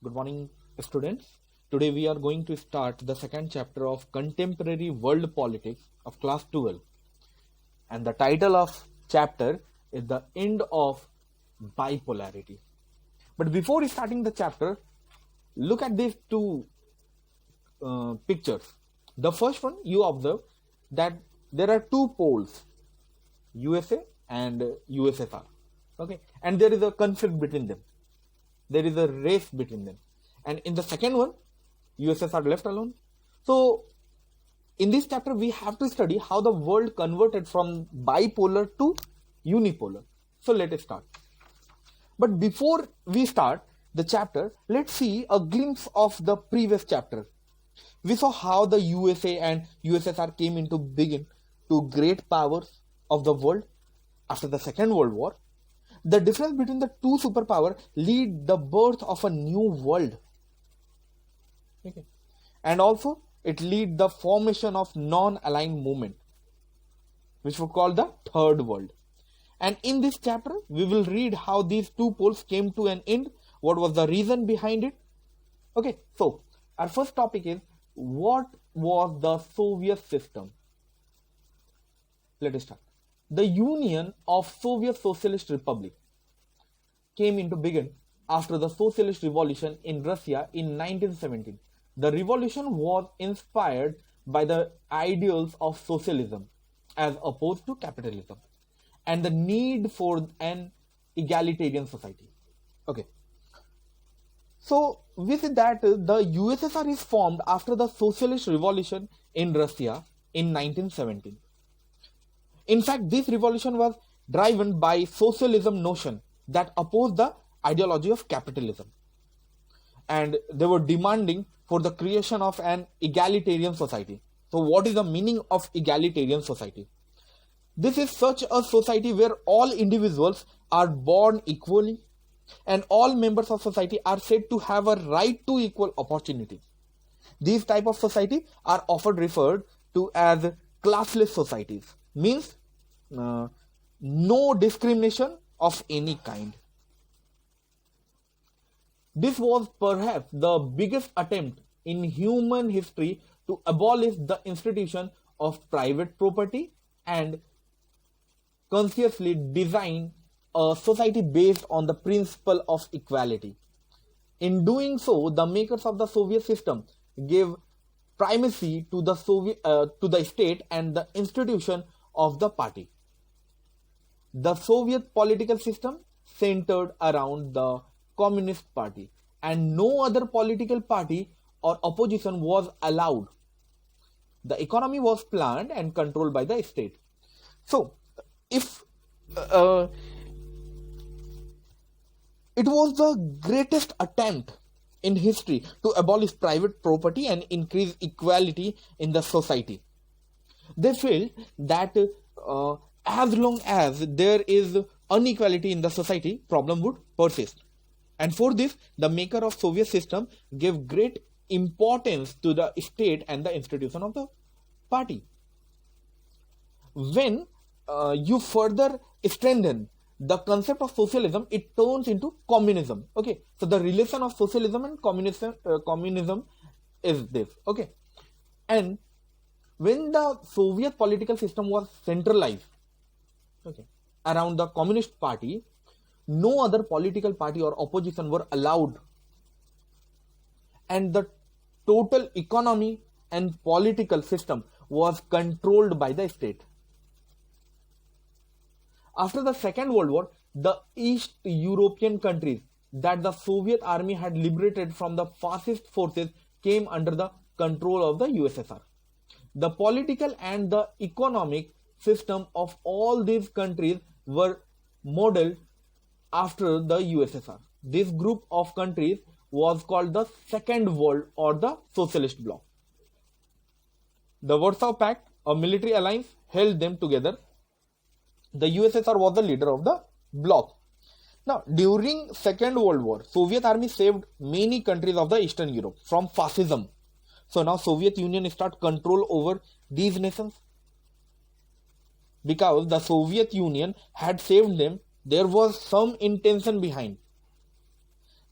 Good morning, students. Today we are going to start the second chapter of Contemporary World Politics of Class 12. And the title of chapter is The End of Bipolarity. But before starting the chapter, look at these two pictures. The first one, you observe that there are two poles, USA and USSR. Okay, and there is a conflict between them. There is a race between them. And in the second one, USSR left alone. So in this chapter, we have to study how the world converted from bipolar to unipolar. So let us start. But before we start the chapter, let's see a glimpse of the previous chapter. We saw how the USA and USSR came into being to great powers of the world after the Second World War. The difference between the two superpowers lead the birth of a new world. Okay. And also, it lead the formation of non-aligned movement, which we call the Third World. And in this chapter, we will read how these two poles came to an end, what was the reason behind it. Okay, so our first topic is, what was the Soviet system? Let us start. The Union of Soviet Socialist Republic came into being after the Socialist Revolution in Russia in 1917. The revolution was inspired by the ideals of socialism as opposed to capitalism and the need for an egalitarian society. Okay. So we see that the USSR is formed after the Socialist Revolution in Russia in 1917. In fact, this revolution was driven by socialism notion that opposed the ideology of capitalism. And they were demanding for the creation of an egalitarian society. So what is the meaning of egalitarian society? This is such a society where all individuals are born equally and all members of society are said to have a right to equal opportunity. These type of society are often referred to as classless societies. Means no discrimination of any kind. This was perhaps the biggest attempt in human history to abolish the institution of private property and consciously design a society based on the principle of equality. In doing so, the makers of the Soviet system gave primacy to the state and the institution of the party. The Soviet political system centered around the Communist Party, and no other political party or opposition was allowed. The economy was planned and controlled by the state. So, if it was the greatest attempt in history to abolish private property and increase equality in the society. They felt that as long as there is inequality in the society, problem would persist. And for this, the maker of Soviet system gave great importance to the state and the institution of the party. When you further strengthen the concept of socialism, it turns into communism. Okay, so the relation of socialism and communism is this. Okay, and when the Soviet political system was centralized, okay, around the Communist Party, no other political party or opposition were allowed, and the total economy and political system was controlled by the state. After the Second World War, the East European countries that the Soviet army had liberated from the fascist forces came under the control of the USSR. The political and the economic system of all these countries were modeled after the USSR. This group of countries was called the Second World or the Socialist Bloc. The Warsaw Pact, a military alliance, held them together. The USSR was the leader of the bloc. Now, during Second World War, Soviet army saved many countries of the Eastern Europe from fascism. So now Soviet Union start control over these nations. Because the Soviet Union had saved them, there was some intention behind.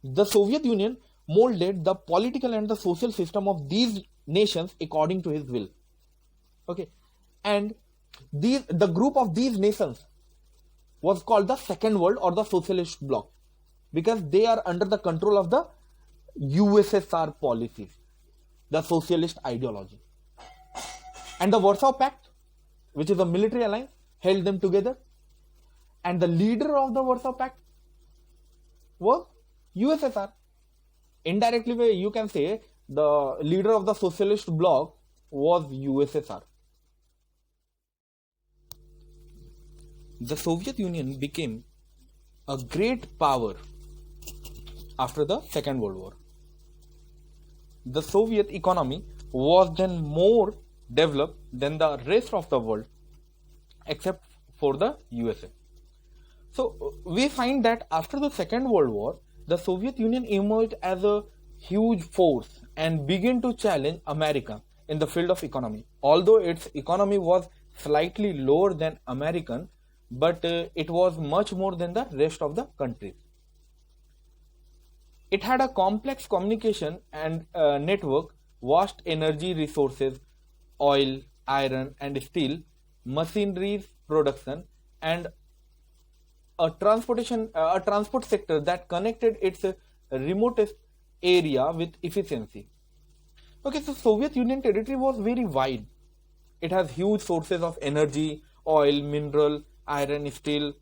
The Soviet Union molded the political and the social system of these nations according to his will. Okay, and the group of these nations was called the Second World or the Socialist Bloc because they are under the control of the USSR policies, the socialist ideology. And the Warsaw Pact, which is a military alliance, held them together. And the leader of the Warsaw Pact was USSR. Indirectly, you can say the leader of the socialist bloc was USSR. The Soviet Union became a great power after the Second World War. The Soviet economy was then more developed than the rest of the world except for the USA. So we find that after the Second World War, the Soviet Union emerged as a huge force and began to challenge America in the field of economy. Although its economy was slightly lower than American, but it was much more than the rest of the countries. It had a complex communication and network, vast energy resources, oil, iron and steel, machinery production, and a transport sector that connected its remotest area with efficiency. Okay, so Soviet Union territory was very wide. It has huge sources of energy, oil, mineral, iron, steel,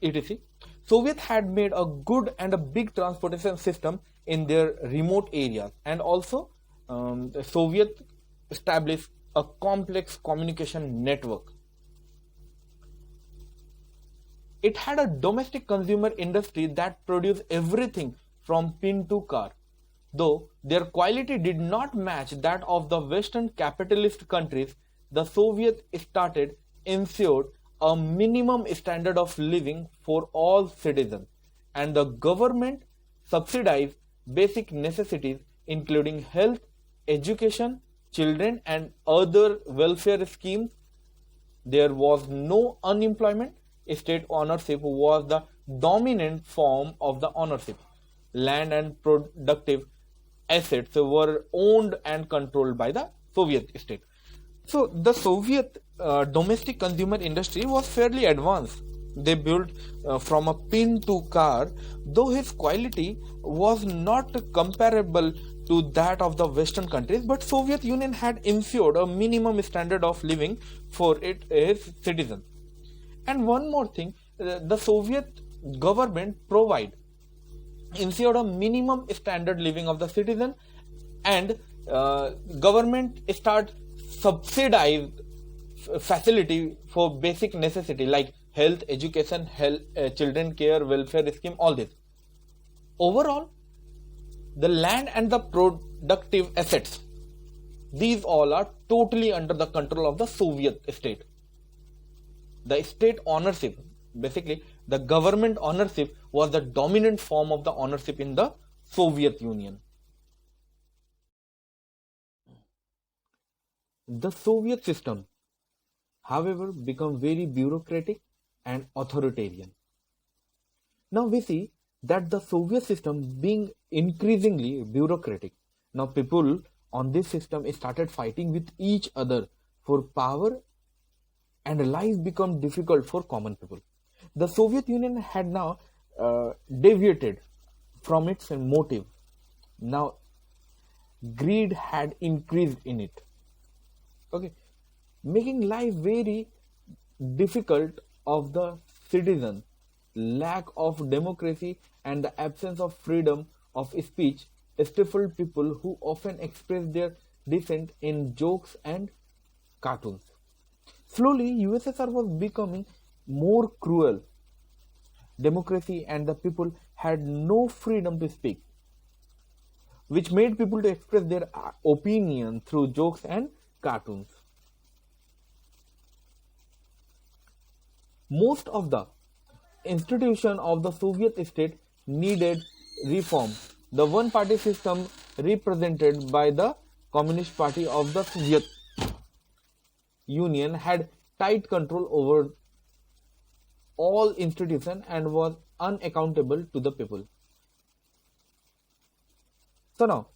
etc. Soviet had made a good and a big transportation system in their remote areas, and also the Soviet established a complex communication network. It had a domestic consumer industry that produced everything from pin to car. Though their quality did not match that of the Western capitalist countries, the Soviet states ensured a minimum standard of living for all citizens, and the government subsidized basic necessities including health, education, children, and other welfare schemes. There was no unemployment. State ownership was the dominant form of the ownership. Land and productive assets were owned and controlled by the Soviet state. So the Soviet domestic consumer industry was fairly advanced. They built from a pin to car, though his quality was not comparable to that of the Western countries, but Soviet Union had ensured a minimum standard of living for its citizens. And one more thing, the Soviet government ensured a minimum standard living of the citizen, and government start subsidized facility for basic necessity like health, education, children care, welfare scheme, all this. Overall, the land and the productive assets, these all are totally under the control of the Soviet state. The state ownership, basically the government ownership, was the dominant form of the ownership in the Soviet Union. The Soviet system, however, became very bureaucratic and authoritarian. Now we see that the Soviet system being increasingly bureaucratic. Now people on this system started fighting with each other for power, and life became difficult for common people. The Soviet Union had now deviated from its motive. Now greed had increased in it. Okay, making life very difficult of the citizen. Lack of democracy and the absence of freedom of speech stifled people who often expressed their dissent in jokes and cartoons. Slowly, USSR was becoming more cruel. Democracy and the people had no freedom to speak, which made people to express their opinion through jokes and cartoons. Most of the institutions of the Soviet state needed reform. The one-party system represented by the Communist Party of the Soviet Union had tight control over all institutions and was unaccountable to the people. So now,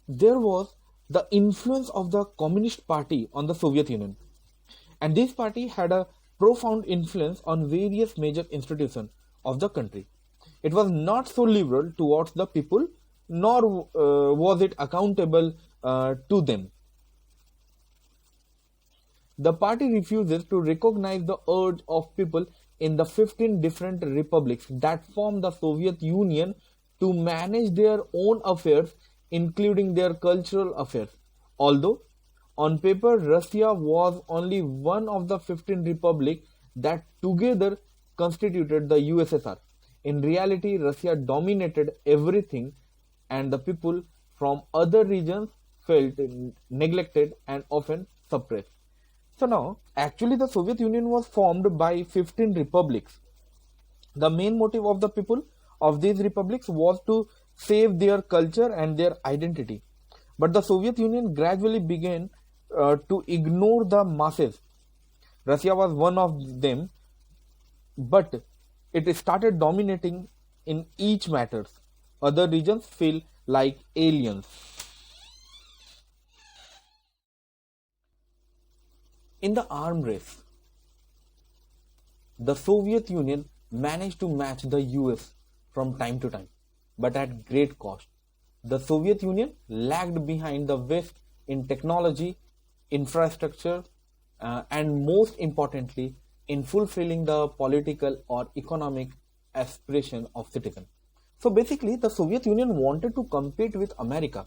there was the influence of the Communist Party on the Soviet Union, and this party had a profound influence on various major institutions of the country. It was not so liberal towards the people, nor was it accountable to them. The party refuses to recognize the urge of people in the 15 different republics that formed the Soviet Union to manage their own affairs, including their cultural affairs. Although, on paper, Russia was only one of the 15 republics that together constituted the USSR. In reality, Russia dominated everything, and the people from other regions felt neglected and often suppressed. So now, actually, the Soviet Union was formed by 15 republics. The main motive of the people of these republics was to save their culture and their identity. But the Soviet Union gradually began to ignore the masses. Russia was one of them, but it started dominating in each matters. Other regions feel like aliens. In the arm race, the Soviet Union managed to match the US from time to time, but at great cost. The Soviet Union lagged behind the West in technology, infrastructure, and most importantly, in fulfilling the political or economic aspiration of citizens. So basically, the Soviet Union wanted to compete with America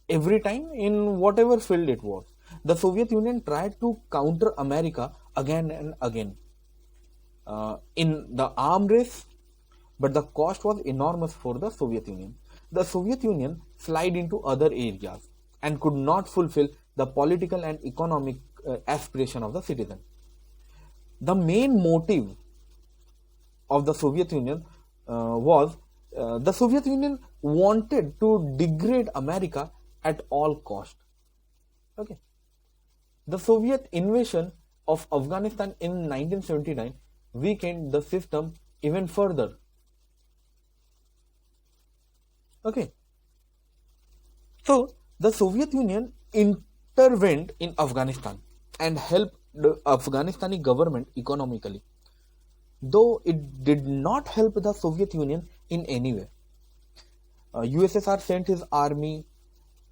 every time in whatever field it was. The Soviet Union tried to counter America again and again in the arm race, but the cost was enormous for the Soviet Union. The Soviet Union slid into other areas and could not fulfill the political and economic aspiration of the citizen. The main motive of the Soviet Union was the Soviet Union wanted to degrade America at all cost. Okay. The Soviet invasion of Afghanistan in 1979 weakened the system even further. Okay. So the Soviet Union intervened in Afghanistan and helped the Afghanistani government economically, though it did not help the Soviet Union in any way. USSR sent his army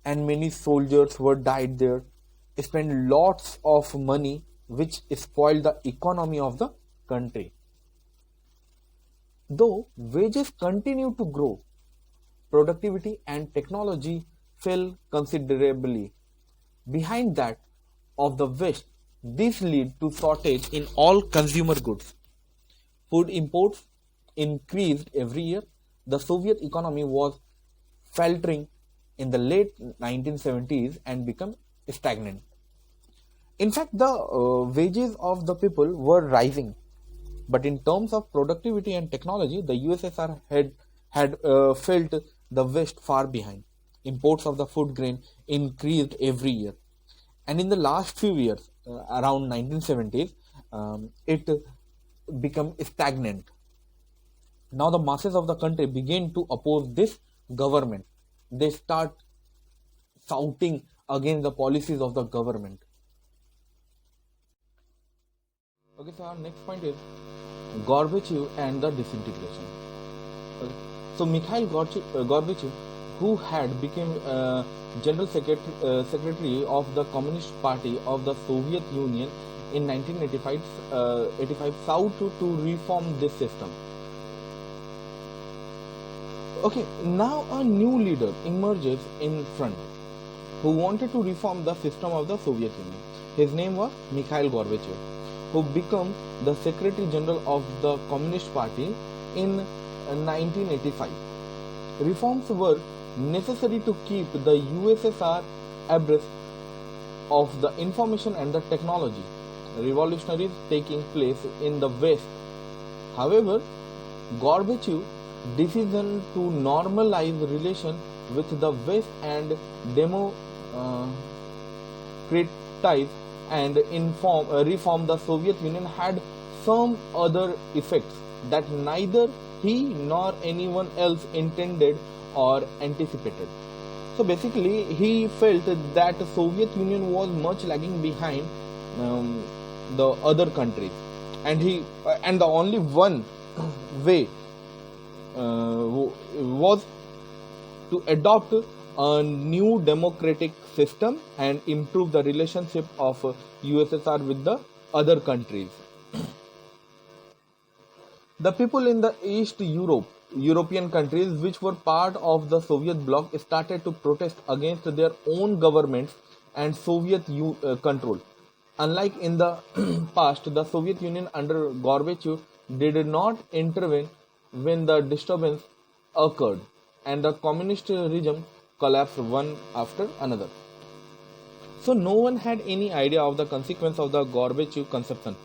and many soldiers were died there, spent lots of money which spoiled the economy of the country. Though wages continued to grow, productivity and technology fell considerably behind that of the West. This led to shortage in all consumer goods. Food imports increased every year. The Soviet economy was faltering in the late 1970s and became stagnant. In fact, the wages of the people were rising, but in terms of productivity and technology, the USSR had felt the West far behind. Imports of the food grain increased every year, and in the last few years, around 1970s, it became stagnant. Now the masses of the country begin to oppose this government. They start shouting against the policies of the government. Okay, so our next point is Gorbachev and the disintegration. Okay. So Mikhail Gorbachev, who had become General Secretary of the Communist Party of the Soviet Union in 1985, sought to reform this system. Okay, now a new leader emerges in front who wanted to reform the system of the Soviet Union. His name was Mikhail Gorbachev, who became the Secretary General of the Communist Party in 1985. Reforms were necessary to keep the USSR abreast of the information and the technology revolutionaries taking place in the West. However, Gorbachev's decision to normalize relations with the West and democratize and reform the Soviet Union had some other effects. that neither he nor anyone else intended or anticipated. So basically, he felt that the Soviet Union was much lagging behind the other countries, and the only one way was to adopt a new democratic system and improve the relationship of USSR with the other countries. The people in the European countries which were part of the Soviet bloc started to protest against their own governments and Soviet control. Unlike in the past, the Soviet Union under Gorbachev did not intervene when the disturbance occurred and the communist regime collapsed one after another. So no one had any idea of the consequence of the Gorbachev conception.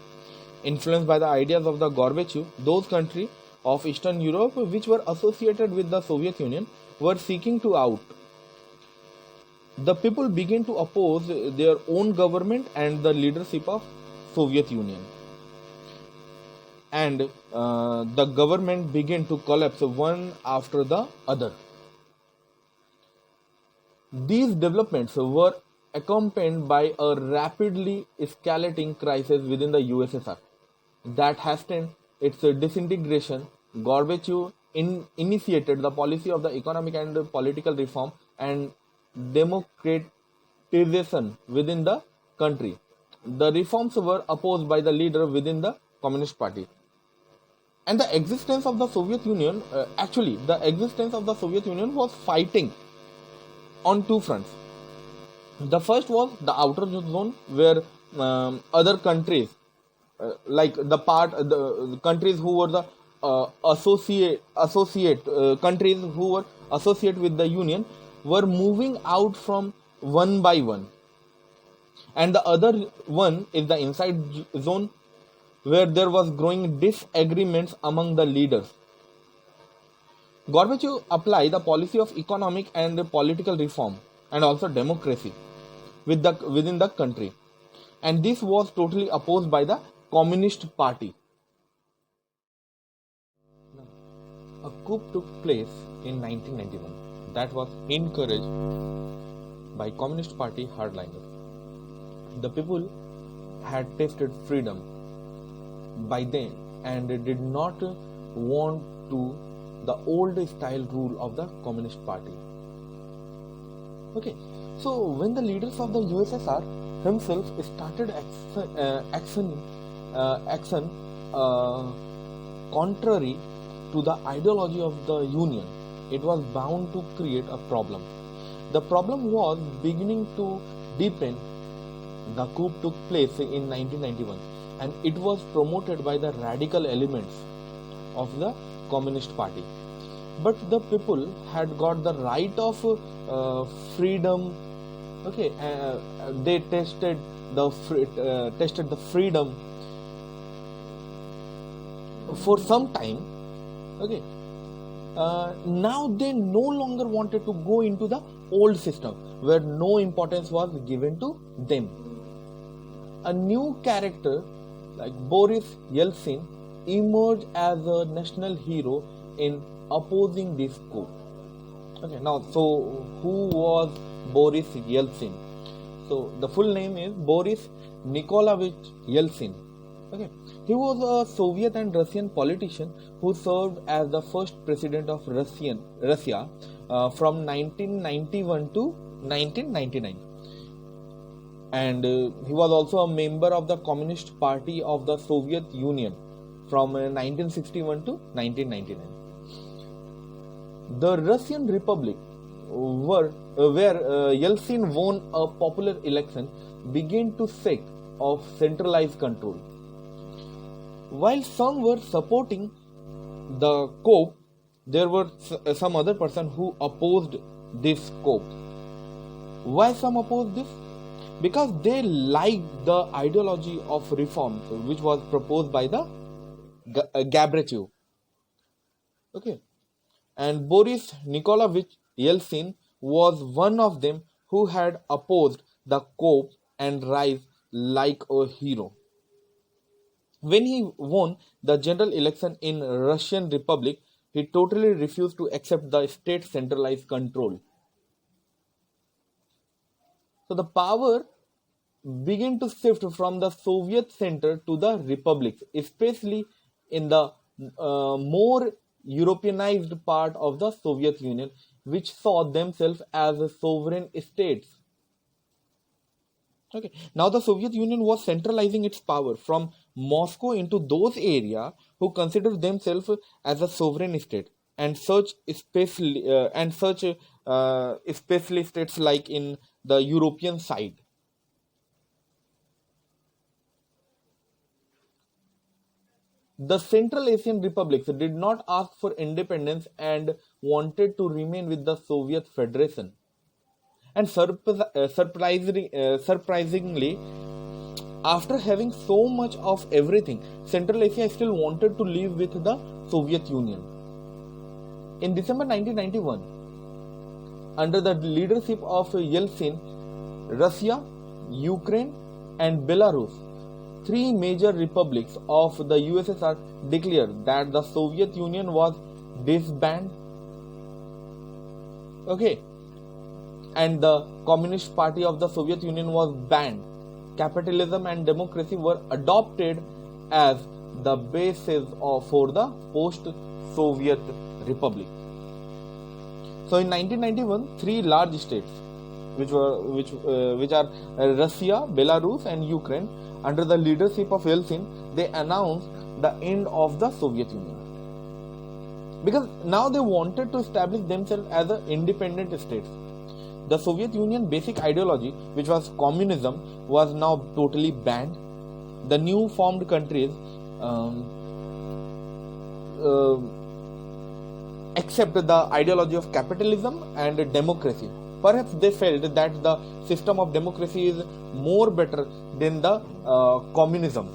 Influenced by the ideas of the Gorbachev, those countries of Eastern Europe which were associated with the Soviet Union were seeking to out. The people began to oppose their own government and the leadership of Soviet Union. And the government began to collapse one after the other. These developments were accompanied by a rapidly escalating crisis within the USSR that hastened its disintegration. Gorbachev initiated the policy of the economic and political reform and democratization within the country. The reforms were opposed by the leader within the Communist Party. And the existence of the Soviet Union, the existence of the Soviet Union was fighting on two fronts. The first was the outer zone where other countries, like the countries who were the associate countries who were associated with the Union, were moving out from one by one. And the other one is the inside zone where there was growing disagreements among the leaders. Gorbachev applied the policy of economic and political reform and also democracy within the country. And this was totally opposed by the Communist Party. A coup took place in 1991 that was encouraged by Communist Party hardliners. The people had tasted freedom by then and did not want to the old style rule of the Communist Party. Okay, so when the leaders of the USSR himself started action contrary to the ideology of the Union, it was bound to create a problem. The problem was beginning to deepen. The coup took place in 1991 and it was promoted by the radical elements of the Communist Party. But the people had got the right of freedom. Okay, they tested the freedom for some time. Okay, now they no longer wanted to go into the old system where no importance was given to them. A new character like Boris Yeltsin emerged as a national hero in opposing this coup. Okay, now so who was Boris Yeltsin? So the full name is Boris Nikolaevich Yeltsin. Okay, he was a Soviet and Russian politician who served as the first president of Russia from 1991 to 1999. And he was also a member of the Communist Party of the Soviet Union from 1961 to 1999. The Russian Republic, where Yeltsin won a popular election, began to shake of centralized control. While some were supporting the coup, there were some other person who opposed this coup. Why some opposed this? Because they liked the ideology of reforms which was proposed by the Gorbachev. Okay, and Boris Nikolaevich Yeltsin was one of them who had opposed the coup and rise like a hero. When he won the general election in Russian Republic, he totally refused to accept the state centralized control. So the power began to shift from the Soviet center to the republics, especially in the more Europeanized part of the Soviet Union, which saw themselves as sovereign states. Okay. Now the Soviet Union was centralizing its power from Moscow into those areas who considered themselves as a sovereign state, and especially states like in the European side. The Central Asian republics did not ask for independence and wanted to remain with the Soviet Federation. And surprisingly, after having so much of everything, Central Asia still wanted to live with the Soviet Union. In December 1991, under the leadership of Yeltsin, Russia, Ukraine, and Belarus, three major republics of the USSR declared that the Soviet Union was disbanded. Okay. And the Communist Party of the Soviet Union was banned. Capitalism and democracy were adopted as the basis for the post-Soviet republic. So in 1991, three large states, which are Russia, Belarus, and Ukraine, under the leadership of Yeltsin, they announced the end of the Soviet Union, because now they wanted to establish themselves as an independent states. The Soviet Union basic ideology, which was communism, was now totally banned. The new formed countries accept the ideology of capitalism and democracy. Perhaps they felt that the system of democracy is more better than the communism.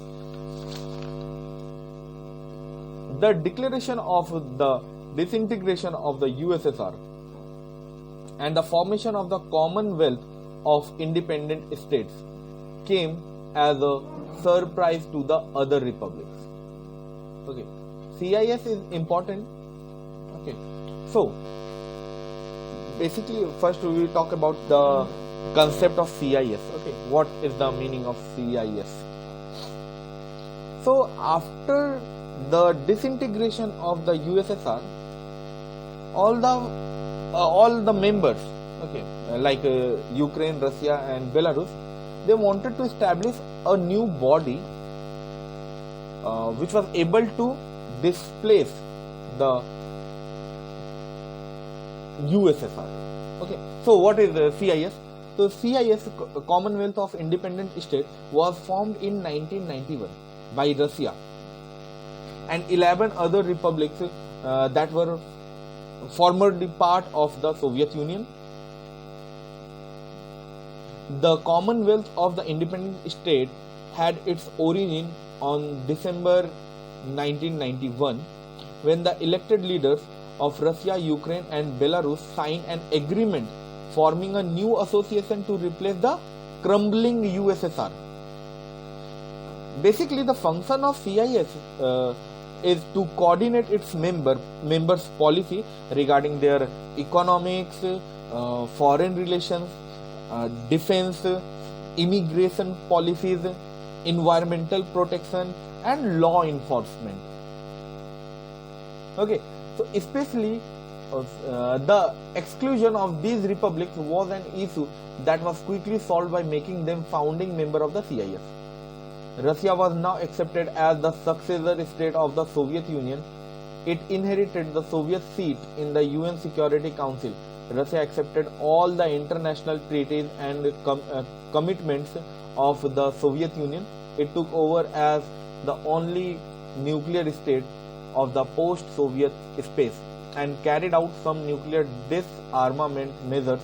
The declaration of the disintegration of the USSR and the formation of the Commonwealth of Independent States came as a surprise to the other republics. Okay, CIS is important. Okay, so basically, first we will talk about the concept of CIS. Okay, what is the meaning of CIS? So after the disintegration of the USSR, all the members, okay, like Ukraine, Russia, and Belarus, they wanted to establish a new body which was able to displace the USSR. Okay, so what is CIS? So CIS, Commonwealth of Independent States, was formed in 1991 by Russia and 11 other republics that were formerly part of the Soviet Union. The Commonwealth of the Independent State had its origin on December 1991, when the elected leaders of Russia, Ukraine, and Belarus signed an agreement forming a new association to replace the crumbling USSR. Basically, the function of CIS is to coordinate its members' policy regarding their economics, foreign relations, defense, immigration policies, environmental protection, and law enforcement. Okay, so especially the exclusion of these republics was an issue that was quickly solved by making them founding member of the CIS. Russia was now accepted as the successor state of the Soviet Union. It inherited the Soviet seat in the UN Security Council. Russia accepted all the international treaties and commitments of the Soviet Union. It took over as the only nuclear state of the post-Soviet space and carried out some nuclear disarmament measures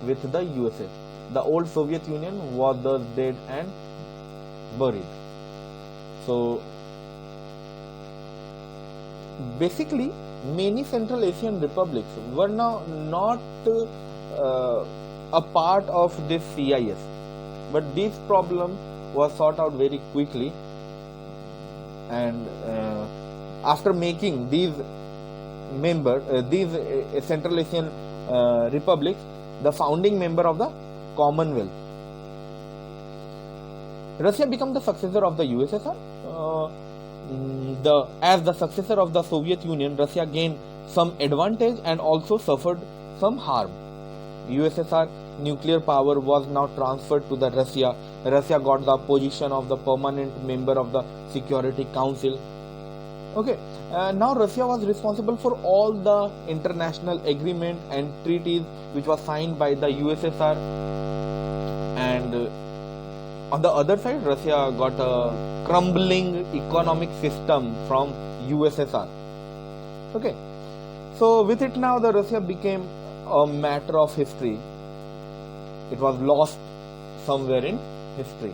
with the USA. The old Soviet Union was thus dead and buried. So basically, many Central Asian republics were now not a part of this CIS, but this problem was sorted out very quickly. and after making these Central Asian republics the founding member of the Commonwealth. Russia became the successor of the USSR. As the successor of the Soviet Union, Russia gained some advantage and also suffered some harm. USSR nuclear power was now transferred to the Russia. Russia got the position of the permanent member of the Security Council. Okay, now Russia was responsible for all the international agreement and treaties which was signed by the USSR, and on the other side, Russia got a crumbling economic system from USSR. Okay, so with it now the Russia became a matter of history. It was lost somewhere in history.